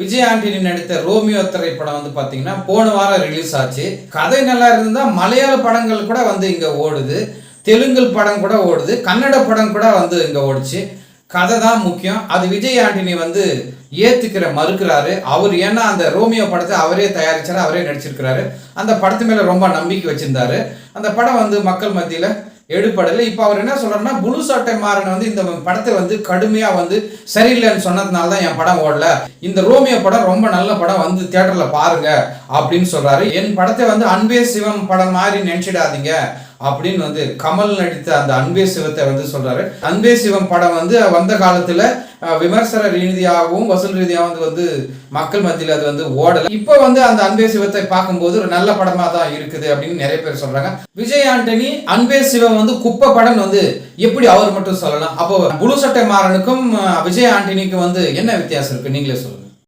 விஜய் ஆண்டனி நடித்த ரோமியோ திரைப்படம் வந்து பார்த்தீங்கன்னா போன வாரம் ரிலீஸ் ஆச்சு. கதை நல்லா இருந்தால் மலையாள படங்கள் கூட வந்து இங்கே ஓடுது, தெலுங்கு படம் கூட ஓடுது, கன்னட படம் கூட வந்து இங்கே ஓடுச்சு. கதை தான் முக்கியம். அது விஜய் ஆண்டனி வந்து மறுக்கிறாரு. அவர் ஏன்னா அந்த ரோமியோ படத்தை அவரே தயாரிச்சாரு, அவரே நடிச்சிருக்கிறாரு. அந்த படத்து மேலே ரொம்ப நம்பிக்கை வச்சிருந்தாரு. அந்த படம் வந்து மக்கள் மத்தியில் எடுபடலை. இப்போ அவர் என்ன சொல்றாருன்னா, புளு சட்டை மாறன் வந்து இந்த படத்தை வந்து கடுமையா வந்து சரியில்லைன்னு சொன்னதுனால தான் என் படம் ஓடல, இந்த ரோமியோ படம் ரொம்ப நல்ல படம், வந்து தியேட்டர்ல பாருங்க அப்படின்னு சொல்றாரு. என் படத்தை வந்து அன்பே சிவம் படம் மாதிரி நினைச்சிடாதீங்க அப்படின்னு வந்து கமல் நடித்த அந்த அன்பே சிவத்தை வந்து சொல்றாரு. அன்பே சிவம் படம் வந்து வந்த காலத்துல விமர்சன ரீதியாகவும் வசூல் ரீதியாகவும் வந்து மக்கள் மத்தியில் அது வந்து ஓடல. இப்போ வந்து அந்த அன்பே சிவத்தை பார்க்கும்போது ஒரு நல்ல படமா தான் இருக்குது அப்படின்னு நிறைய பேர் சொல்றாங்க. விஜய் ஆண்டனி அன்பே சிவம் வந்து குப்பை படம் வந்து எப்படி அவர் மட்டும் சொல்லலாம்? அப்போ புளு சட்டை மாறனுக்கும் விஜய் ஆண்டனிக்கும் வந்து என்ன வித்தியாசம் இருக்கு, நீங்களே சொல்லுங்க.